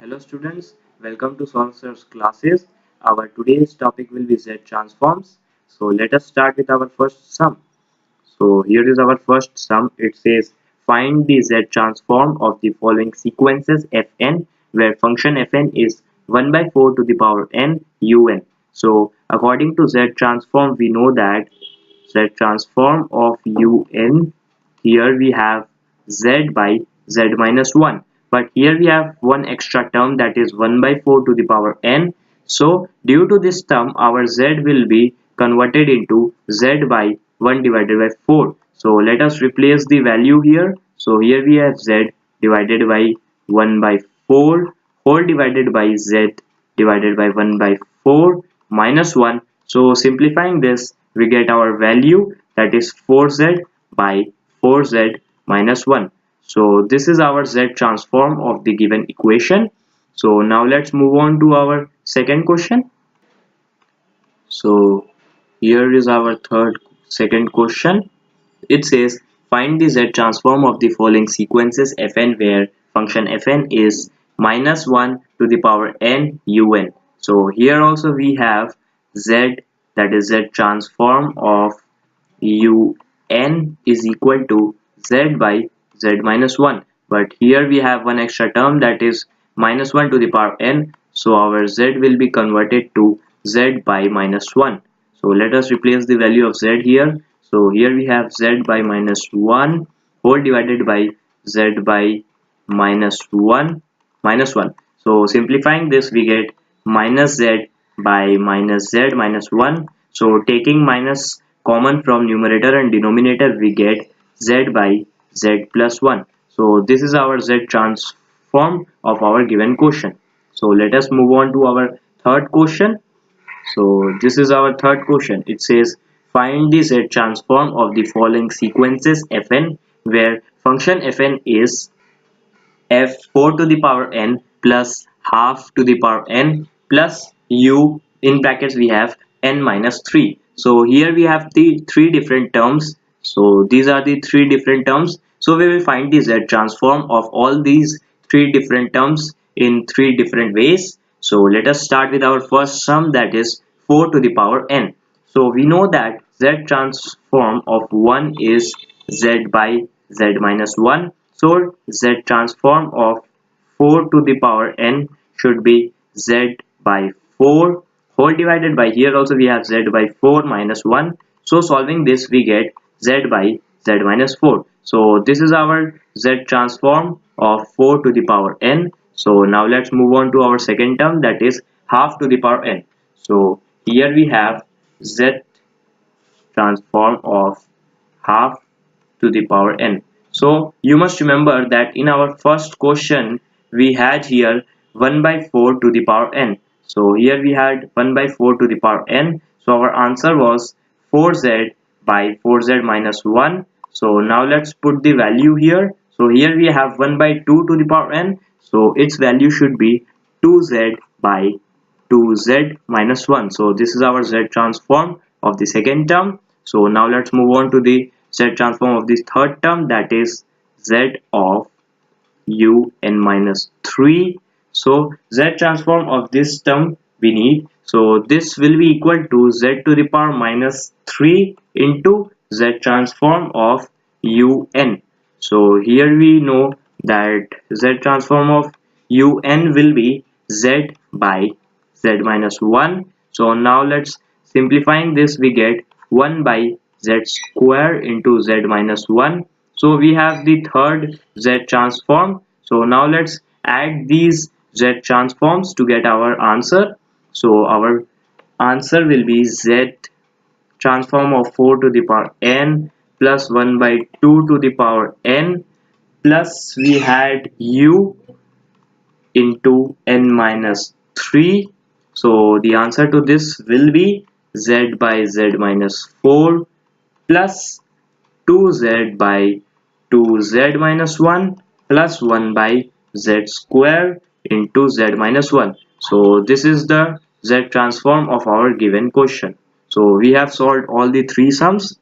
Hello students, welcome to Solver's classes. Our today's topic will be Z transforms. So let us start with our first sum. So here is our first sum. It says find the Z transform of the following sequences Fn where function Fn is 1 by 4 to the power n un. So according to Z transform we know that Z transform of un, here we have z by z minus 1, but here we have one extra term, that is 1 by 4 to the power n. So due to this term our z will be converted into z by 1 divided by 4. So let us replace the value here. So here we have z divided by 1 by 4 whole divided by z divided by 1 by 4 minus 1. So simplifying this we get our value, that is 4z by 4z minus 1. So this is our z transform of the given equation. So now let's move on to our second question. So here is our second question. It says find the z transform of the following sequences Fn where function Fn is minus 1 to the power n un. So here also we have z, that is z transform of un is equal to z by z minus 1, but here we have one extra term, that is minus 1 to the power n. So our z will be converted to z by minus 1. So let us replace the value of z here. So here we have z by minus 1 whole divided by z by minus 1 minus 1. So simplifying this we get minus z by minus z minus 1. So taking minus common from numerator and denominator we get z by z plus 1. So this is our z transform of our given question. So let us move on to our third question. So this is our third question. It says find the z transform of the following sequences Fn where function Fn is f4 to the power n plus half to the power n plus u, in brackets we have n minus 3. So here we have the three different terms. So these are the three different terms. So we will find the z transform of all these three different terms in three different ways. So let us start with our first sum, that is 4 to the power n. So we know that z transform of 1 is z by z minus 1. So z transform of 4 to the power n should be z by 4 whole divided by, here also we have z by 4 minus 1. So solving this we get z by z minus 4. So this is our z transform of 4 to the power n. So now let's move on to our second term, that is half to the power n. So here we have z transform of half to the power n. So you must remember that in our first question we had here 1 by 4 to the power n. So here we had 1 by 4 to the power n. So our answer was 4z by 4z minus 1. So now let's put the value here. So here we have 1 by 2 to the power n. So its value should be 2z by 2z minus 1. So this is our z transform of the second term. So now let's move on to the z transform of this third term, that is z of un minus 3. So z transform of this term we need. So this will be equal to z to the power minus 3 into z transform of un. So here we know that z transform of un will be z by z minus 1. So now let's simplifying this we get 1 by z square into z minus 1. So we have the third z transform. So now let's add these z transforms to get our answer. So our answer will be z transform of 4 to the power n plus 1 by 2 to the power n plus we had u into n minus 3. So the answer to this will be z by z minus 4 plus 2z by 2z minus 1 plus 1 by z square into z minus 1. So this is the z transform of our given question. So we have solved all the three sums.